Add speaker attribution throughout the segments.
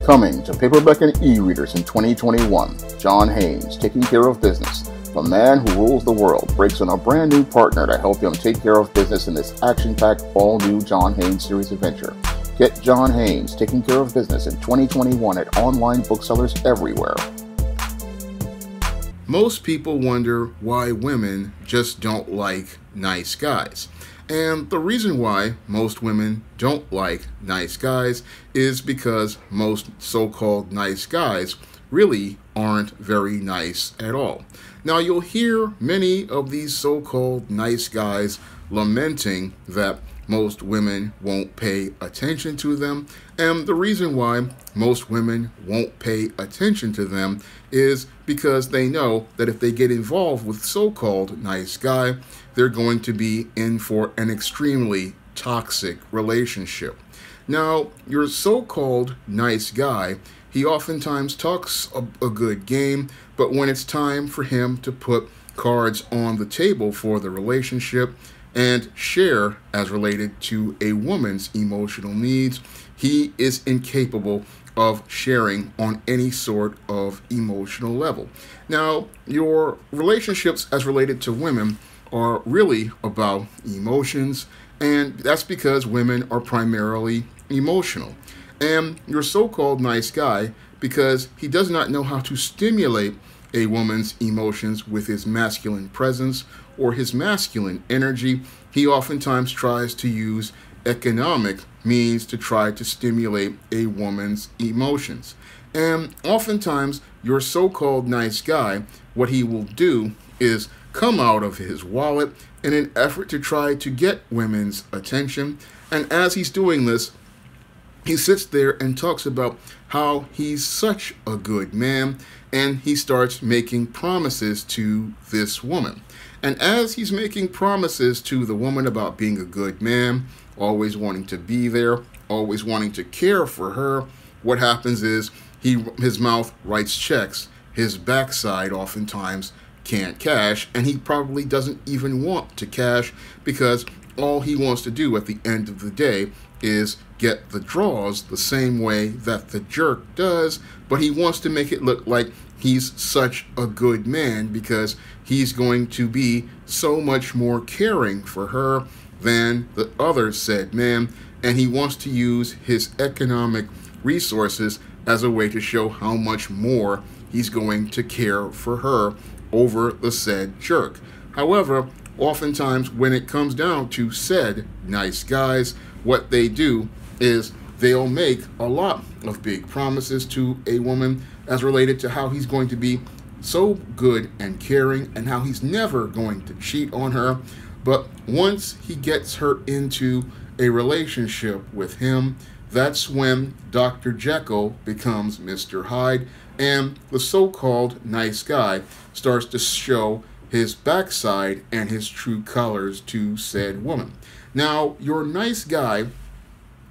Speaker 1: Coming to paperback and e-readers in 2021, John Haynes, Taking Care of Business. The man who rules the world breaks on a brand new partner to help him take care of business in this action-packed, all-new John Haynes series adventure. Get John Haynes, Taking Care of Business in 2021 at online booksellers everywhere.
Speaker 2: Most people wonder why women just don't like nice guys. And the reason why most women don't like nice guys is because most so-called nice guys really aren't very nice at all. Now, you'll hear many of these so-called nice guys lamenting that most women won't pay attention to them, and the reason why most women won't pay attention to them is because they know that if they get involved with so-called nice guy, they're going to be in for an extremely toxic relationship. Now, your so-called nice guy, he oftentimes talks a good game, but when it's time for him to put cards on the table for the relationship and share as related to a woman's emotional needs, he is incapable of sharing on any sort of emotional level. Now, your relationships as related to women are really about emotions, and that's because women are primarily emotional. And your so-called nice guy, because he does not know how to stimulate a woman's emotions with his masculine presence or his masculine energy, he oftentimes tries to use economic means to try to stimulate a woman's emotions. And oftentimes, your so-called nice guy, what he will do is come out of his wallet in an effort to try to get women's attention. And as he's doing this, he sits there and talks about how he's such a good man, and he starts making promises to this woman. And as he's making promises to the woman about being a good man, always wanting to be there, always wanting to care for her, what happens is his mouth writes checks, his backside oftentimes can't cash, and he probably doesn't even want to cash because all he wants to do at the end of the day is get the draws the same way that the jerk does, but he wants to make it look like he's such a good man because he's going to be so much more caring for her than the other said man, and he wants to use his economic resources as a way to show how much more he's going to care for her over the said jerk. However, oftentimes when it comes down to said nice guys, what they do is they'll make a lot of big promises to a woman as related to how he's going to be so good and caring and how he's never going to cheat on her. But once he gets her into a relationship with him, that's when Dr. Jekyll becomes Mr. Hyde, and the so-called nice guy starts to show his backside and his true colors to said woman. Now, your nice guy,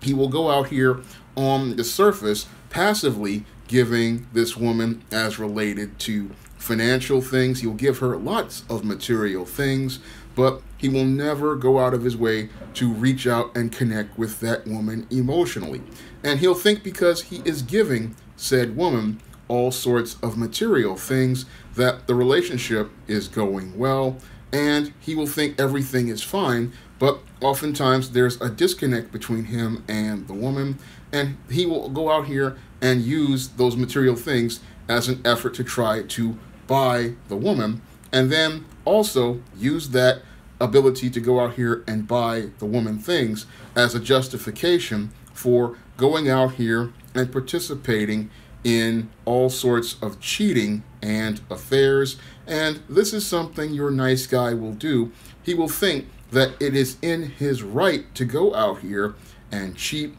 Speaker 2: he will go out here on the surface passively giving this woman as related to financial things. He'll give her lots of material things, but he will never go out of his way to reach out and connect with that woman emotionally. And he'll think because he is giving said woman all sorts of material things that the relationship is going well, and he will think everything is fine, but oftentimes there's a disconnect between him and the woman, and he will go out here and use those material things as an effort to try to buy the woman, and then also use that ability to go out here and buy the woman things as a justification for going out here and participating in all sorts of cheating and affairs. And this is something your nice guy will do. He will think that it is in his right to go out here and cheat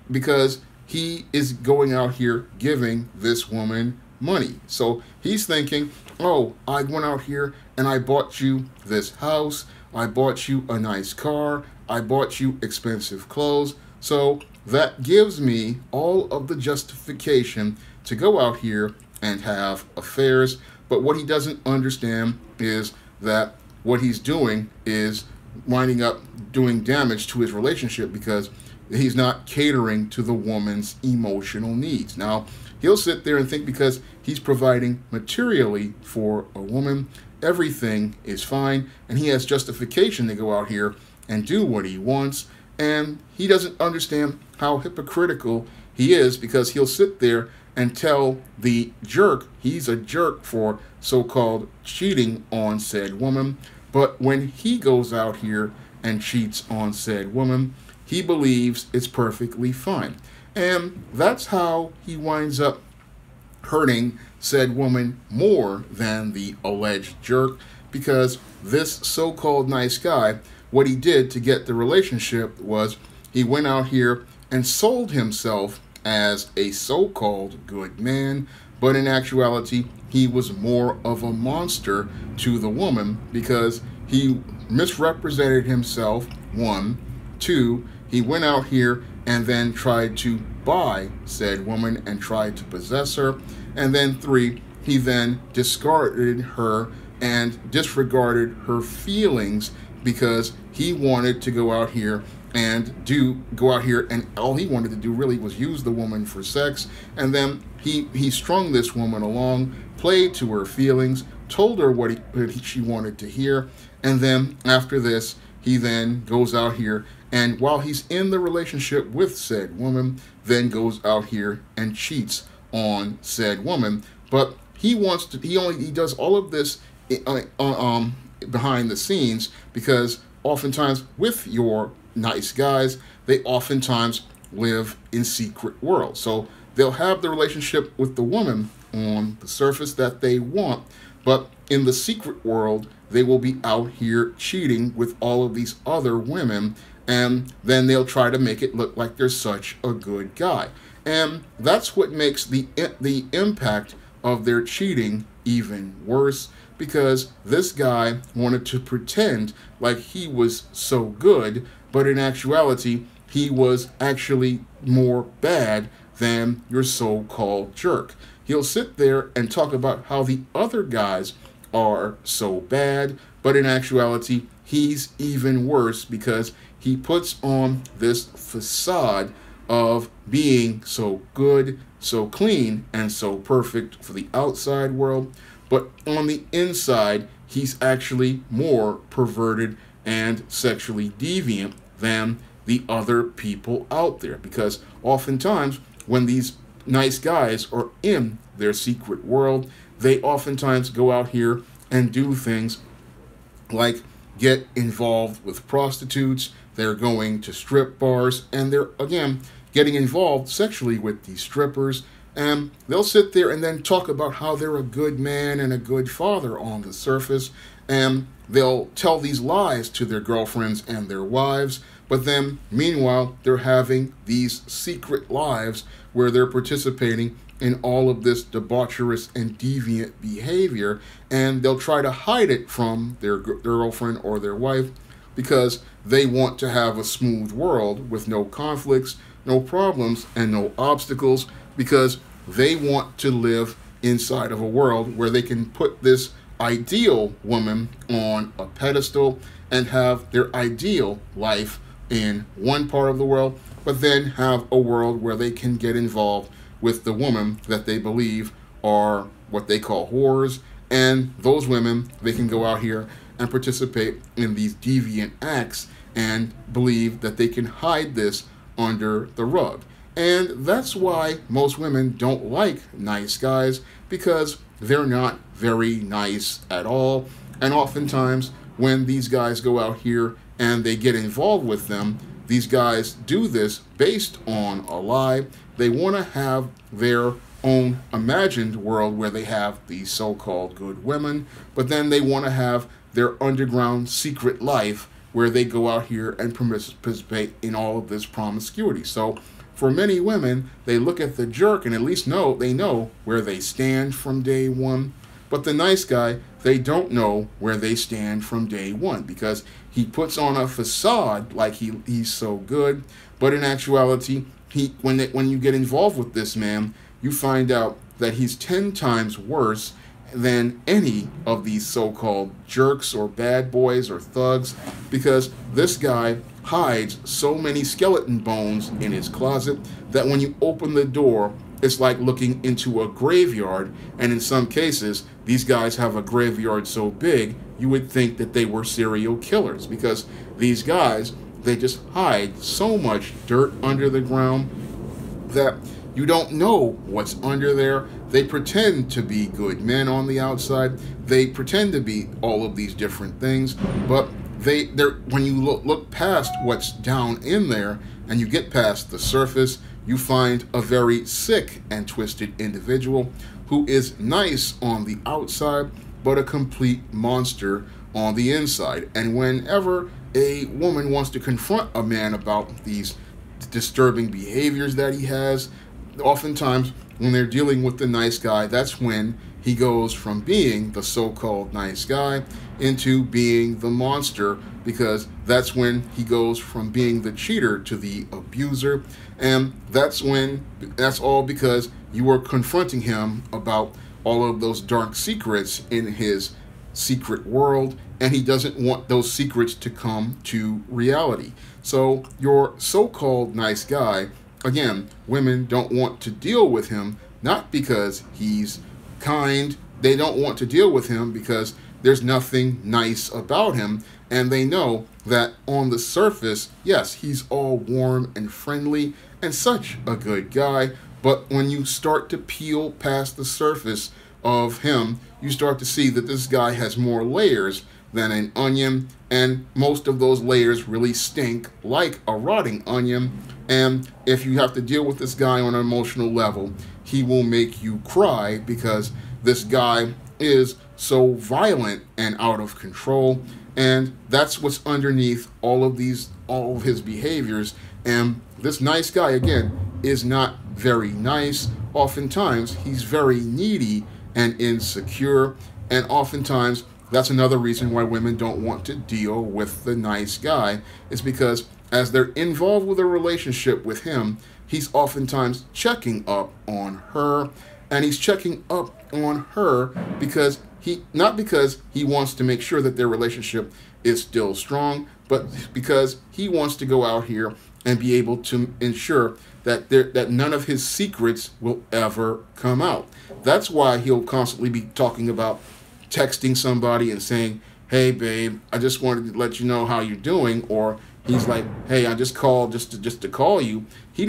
Speaker 2: because he is going out here giving this woman money. So he's thinking, oh, I went out here and I bought you this house, I bought you a nice car, I bought you expensive clothes, so that gives me all of the justification to go out here and have affairs. But what he doesn't understand is that what he's doing is winding up doing damage to his relationship, because he's not catering to the woman's emotional needs. Now, he'll sit there and think because he's providing materially for a woman, everything is fine, and he has justification to go out here and do what he wants. And he doesn't understand how hypocritical he is, because he'll sit there and tell the jerk he's a jerk for so-called cheating on said woman. But when he goes out here and cheats on said woman, he believes it's perfectly fine. And that's how he winds up hurting said woman more than the alleged jerk, because this so-called nice guy, what he did to get the relationship was he went out here and sold himself as a so-called good man, but in actuality he was more of a monster to the woman, because he misrepresented himself, one. Two, he went out here and then tried to buy said woman and tried to possess her. And then three, he then discarded her and disregarded her feelings, because he wanted to go out here and all he wanted to do really was use the woman for sex. And then he strung this woman along, played to her feelings, told her what she wanted to hear. And then after this, he then goes out here, and while he's in the relationship with said woman, then goes out here and cheats on said woman. But he does all of this behind the scenes, because oftentimes with your nice guys, they oftentimes live in secret worlds. So they'll have the relationship with the woman on the surface that they want, but in the secret world, they will be out here cheating with all of these other women, and then they'll try to make it look like they're such a good guy. And that's what makes the impact of their cheating even worse, because this guy wanted to pretend like he was so good, but in actuality, he was actually more bad than your so-called jerk. He'll sit there and talk about how the other guys are so bad, but in actuality, he's even worse, because he puts on this facade of being so good, so clean, and so perfect for the outside world. But on the inside, he's actually more perverted and sexually deviant than the other people out there. Because oftentimes, when these nice guys are in their secret world, they oftentimes go out here and do things like get involved with prostitutes. They're going to strip bars, and they're, again, getting involved sexually with these strippers. And they'll sit there and then talk about how they're a good man and a good father on the surface. And they'll tell these lies to their girlfriends and their wives. But then, meanwhile, they're having these secret lives where they're participating in all of this debaucherous and deviant behavior. And they'll try to hide it from their girlfriend or their wife, because they want to have a smooth world with no conflicts, no problems, and no obstacles, because they want to live inside of a world where they can put this ideal woman on a pedestal and have their ideal life in one part of the world, but then have a world where they can get involved with the woman that they believe are what they call whores. And those women, they can go out here and participate in these deviant acts and believe that they can hide this under the rug. And that's why most women don't like nice guys, because they're not very nice at all. And oftentimes, when these guys go out here and they get involved with them, these guys do this based on a lie. They want to have their own imagined world where they have these so-called good women, but then they want to have their underground secret life where they go out here and participate in all of this promiscuity. So for many women, they look at the jerk and at least they know where they stand from day one. But the nice guy, they don't know where they stand from day one, because he puts on a facade like he's so good. But in actuality, when you get involved with this man, you find out that he's 10 times worse, than any of these so-called jerks or bad boys or thugs, because this guy hides so many skeleton bones in his closet that when you open the door, it's like looking into a graveyard. And in some cases, these guys have a graveyard so big, you would think that they were serial killers, because these guys, they just hide so much dirt under the ground that you don't know what's under there. They pretend to be good men on the outside. They pretend to be all of these different things, but they're when you look past what's down in there and you get past the surface, you find a very sick and twisted individual who is nice on the outside, but a complete monster on the inside. And whenever a woman wants to confront a man about these disturbing behaviors that he has, oftentimes when they're dealing with the nice guy, that's when he goes from being the so-called nice guy into being the monster, because that's when he goes from being the cheater to the abuser. And that's all because you were confronting him about all of those dark secrets in his secret world, and he doesn't want those secrets to come to reality. So your so-called nice guy, again, women don't want to deal with him, not because he's kind. They don't want to deal with him because there's nothing nice about him, and they know that on the surface, yes, he's all warm and friendly and such a good guy, but when you start to peel past the surface of him, you start to see that this guy has more layers than an onion, and most of those layers really stink like a rotting onion. And if you have to deal with this guy on an emotional level, he will make you cry, because this guy is so violent and out of control, and that's what's underneath all of his behaviors. And this nice guy, again, is not very nice. Oftentimes he's very needy and insecure, and oftentimes that's another reason why women don't want to deal with the nice guy, is because as they're involved with a relationship with him, he's oftentimes checking up on her, and he's checking up on her because not because he wants to make sure that their relationship is still strong, but because he wants to go out here and be able to ensure that that none of his secrets will ever come out. That's why he'll constantly be talking about texting somebody and saying, "Hey babe, I just wanted to let you know how you're doing," or he's like, "Hey, I just called just to call you." He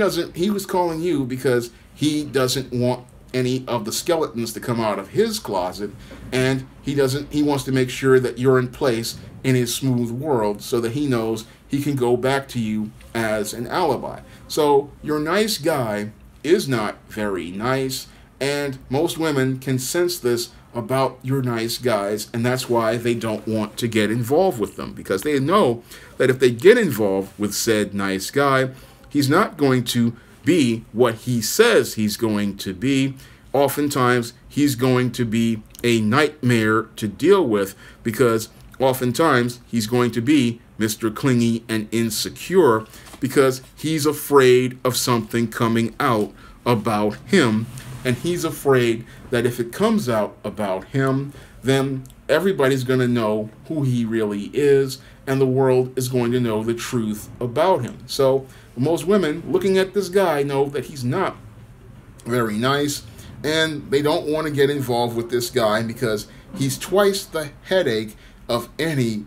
Speaker 2: was calling you because he doesn't want any of the skeletons to come out of his closet, and he wants to make sure that you're in place in his smooth world so that he knows he can go back to you as an alibi. So your nice guy is not very nice, and most women can sense this about your nice guys, and that's why they don't want to get involved with them, because they know that if they get involved with said nice guy, he's not going to be what he says he's going to be. Oftentimes he's going to be a nightmare to deal with, because oftentimes he's going to be Mr. Clingy and insecure, because he's afraid of something coming out about him. And he's afraid that if it comes out about him, then everybody's going to know who he really is, and the world is going to know the truth about him. So most women looking at this guy know that he's not very nice, and they don't want to get involved with this guy because he's twice the headache of any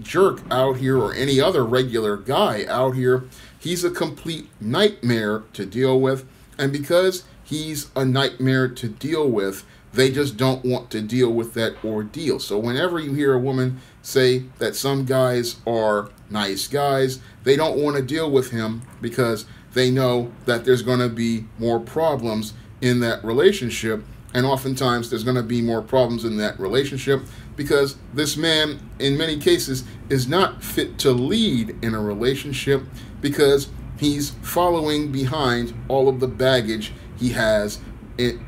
Speaker 2: jerk out here or any other regular guy out here. He's a complete nightmare to deal with, and because he's a nightmare to deal with, they just don't want to deal with that ordeal. So whenever you hear a woman say that some guys are nice guys, they don't want to deal with him because they know that there's going to be more problems in that relationship. And oftentimes there's going to be more problems in that relationship because this man, in many cases, is not fit to lead in a relationship, because he's following behind all of the baggage he has in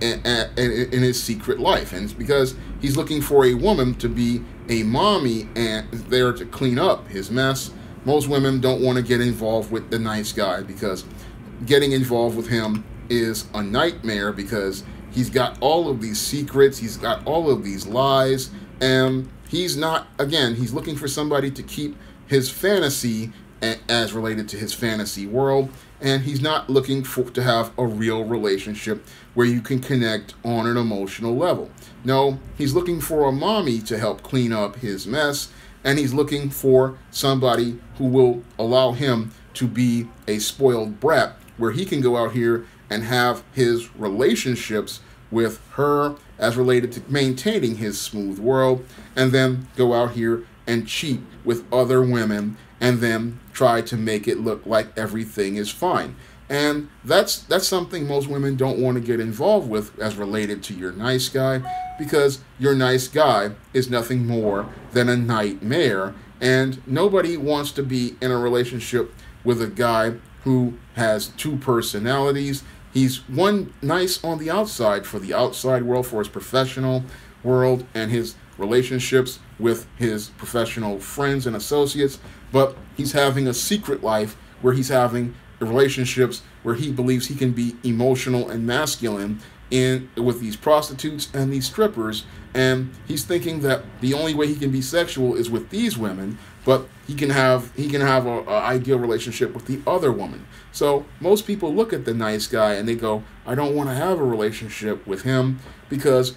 Speaker 2: his secret life. And it's because he's looking for a woman to be a mommy and there to clean up his mess. Most women don't want to get involved with the nice guy because getting involved with him is a nightmare because he's got all of these secrets, he's got all of these lies, and he's not, again, he's looking for somebody to keep his fantasy as related to his fantasy world, and he's not looking to have a real relationship where you can connect on an emotional level. No, he's looking for a mommy to help clean up his mess, and he's looking for somebody who will allow him to be a spoiled brat, where he can go out here and have his relationships with her as related to maintaining his smooth world, and then go out here and cheat with other women, and then try to make it look like everything is fine. And that's something most women don't want to get involved with as related to your nice guy, because your nice guy is nothing more than a nightmare, and nobody wants to be in a relationship with a guy who has two personalities. He's one nice on the outside for the outside world, for his professional world and his relationships with his professional friends and associates, but he's having a secret life where he's having relationships where he believes he can be emotional and masculine with these prostitutes and these strippers, and he's thinking that the only way he can be sexual is with these women, but he can have a ideal relationship with the other woman. So most people look at the nice guy and they go, I don't want to have a relationship with him, because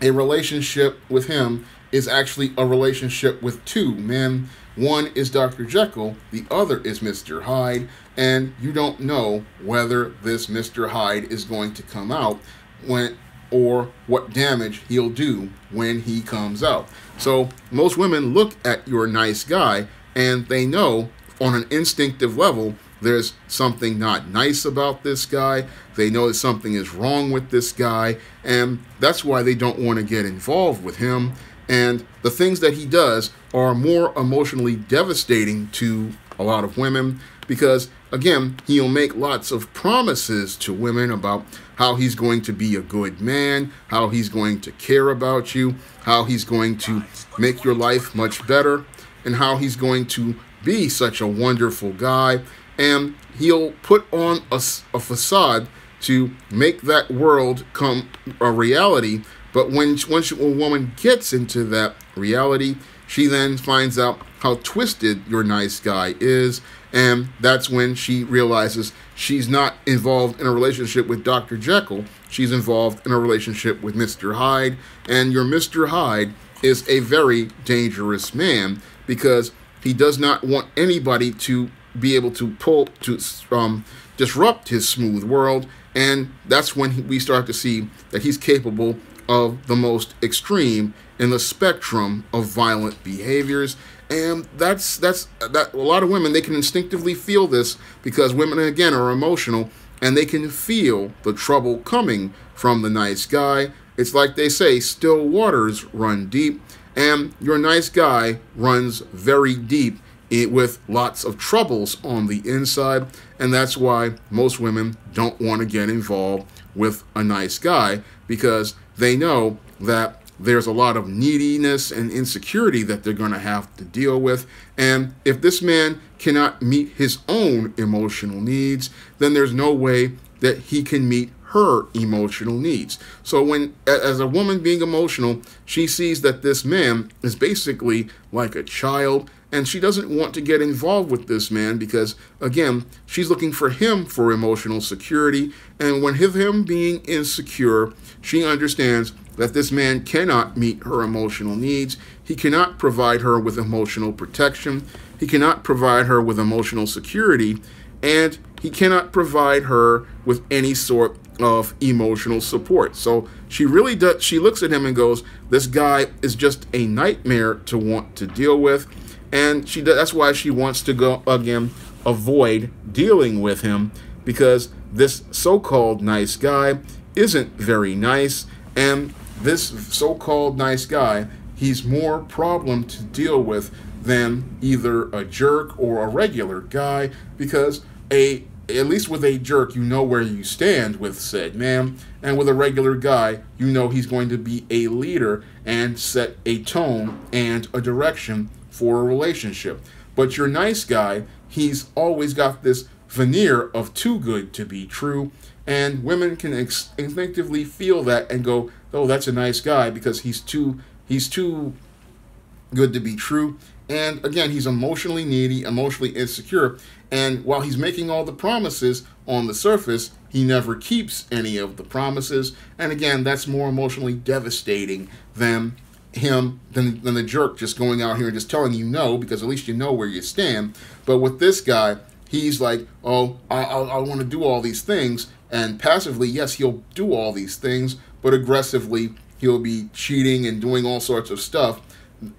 Speaker 2: a relationship with him is actually a relationship with two men. One is Dr. Jekyll, the other is Mr. Hyde, and you don't know whether this Mr. Hyde is going to come out or what damage he'll do when he comes out. So most women look at your nice guy and they know on an instinctive level there's something not nice about this guy. They know that something is wrong with this guy, and that's why they don't want to get involved with him. And the things that he does are more emotionally devastating to a lot of women, because, again, he'll make lots of promises to women about how he's going to be a good man, how he's going to care about you, how he's going to make your life much better, and how he's going to be such a wonderful guy. And he'll put on a facade to make that world come a reality. But once a woman gets into that reality, she then finds out how twisted your nice guy is. And that's when she realizes she's not involved in a relationship with Dr. Jekyll. She's involved in a relationship with Mr. Hyde. And your Mr. Hyde is a very dangerous man, because he does not want anybody to be able to disrupt his smooth world. And that's when we start to see that he's capable of the most extreme in the spectrum of violent behaviors. And that's a lot of women, they can instinctively feel this, because women, again, are emotional, and they can feel the trouble coming from the nice guy. It's like they say, still waters run deep, and your nice guy runs very deep with lots of troubles on the inside. And that's why most women don't want to get involved with a nice guy, because they know that there's a lot of neediness and insecurity that they're going to have to deal with. And if this man cannot meet his own emotional needs, then there's no way that he can meet her emotional needs. So when, as a woman being emotional, she sees that this man is basically like a child, and she doesn't want to get involved with this man because, again, she's looking for him for emotional security. And when him being insecure, she understands that this man cannot meet her emotional needs. He cannot provide her with emotional protection. He cannot provide her with emotional security. And he cannot provide her with any sort of emotional support. So she really does, she looks at him and goes, this guy is just a nightmare to want to deal with. And that's why she wants to go, again, avoid dealing with him, because this so-called nice guy isn't very nice. And this so-called nice guy, he's more problem to deal with than either a jerk or a regular guy, because at least with a jerk, you know where you stand with said man, and with a regular guy, you know he's going to be a leader and set a tone and a direction for a relationship. But your nice guy, he's always got this veneer of too good to be true, And women can instinctively feel that and go, oh, that's a nice guy, because he's too good to be true. And again, he's emotionally needy, emotionally insecure. And while he's making all the promises on the surface, he never keeps any of the promises. And again, that's more emotionally devastating than the jerk just going out here and just telling you no, because at least you know where you stand. But with this guy, he's like, oh, I want to do all these things. And passively, yes, he'll do all these things, but aggressively, he'll be cheating and doing all sorts of stuff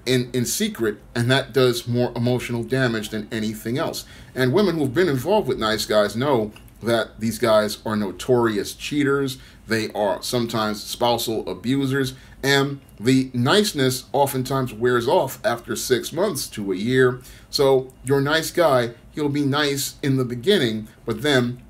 Speaker 2: in secret, and that does more emotional damage than anything else. And women who've been involved with nice guys know that these guys are notorious cheaters. They are sometimes spousal abusers, and the niceness oftentimes wears off after 6 months to a year. So your nice guy, he'll be nice in the beginning, but then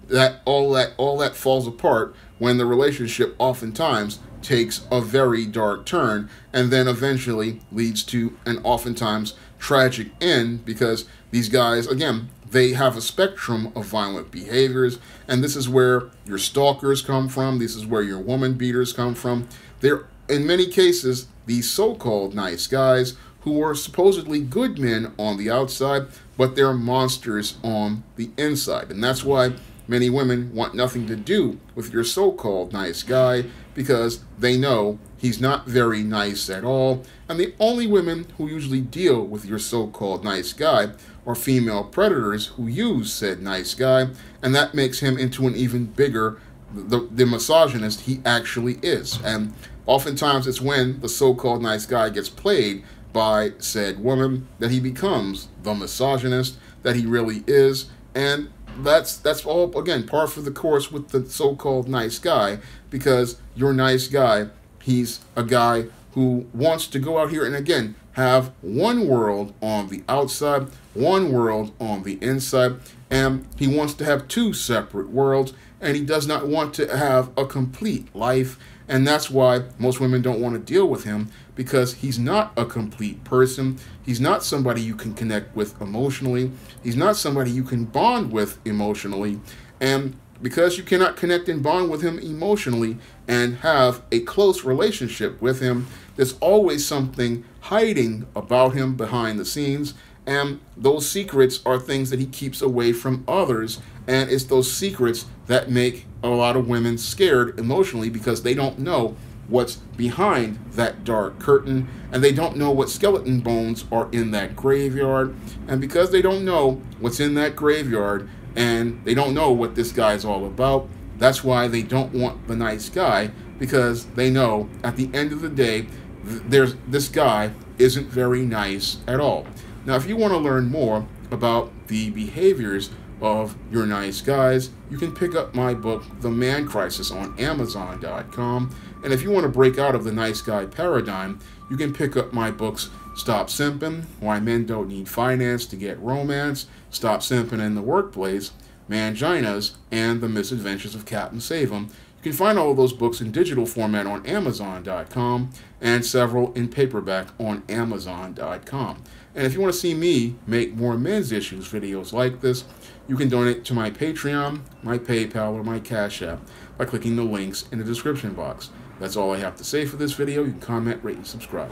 Speaker 2: all that falls apart when the relationship oftentimes takes a very dark turn, and then eventually leads to an oftentimes tragic end, because these guys, again, they have a spectrum of violent behaviors, and this is where your stalkers come from. This is where your woman beaters come from. They're, in many cases, these so-called nice guys who are supposedly good men on the outside, but they're monsters on the inside. And that's why many women want nothing to do with your so-called nice guy, because they know he's not very nice at all. And the only women who usually deal with your so-called nice guy are female predators who use said nice guy, and that makes him into an even bigger, the misogynist he actually is. And oftentimes it's when the so-called nice guy gets played by said woman that he becomes the misogynist that he really is. And that's all, again, par for the course with the so-called nice guy, because your nice guy, he's a guy who wants to go out here and, again, have one world on the outside, one world on the inside, and he wants to have two separate worlds, and he does not want to have a complete life. And that's why most women don't want to deal with him, because he's not a complete person. He's not somebody you can connect with emotionally. He's not somebody you can bond with emotionally. And because you cannot connect and bond with him emotionally and have a close relationship with him, there's always something hiding about him behind the scenes. And those secrets are things that he keeps away from others. And it's those secrets that make a lot of women scared emotionally, because they don't know what's behind that dark curtain, and they don't know what skeleton bones are in that graveyard. And because they don't know what's in that graveyard, and they don't know what this guy's all about, that's why they don't want the nice guy, because they know at the end of the day, this guy isn't very nice at all. Now, if you want to learn more about the behaviors of your nice guys, you can pick up my book, The Man Crisis, on Amazon.com. And if you want to break out of the nice guy paradigm, you can pick up my books, Stop Simping, Why Men Don't Need Finance to Get Romance, Stop Simping in the Workplace, Manginas, and The Misadventures of Captain Save-'em. You can find all of those books in digital format on Amazon.com, and several in paperback on Amazon.com. And if you want to see me make more men's issues videos like this, you can donate to my Patreon, my PayPal, or my Cash App by clicking the links in the description box. That's all I have to say for this video. You can comment, rate, and subscribe.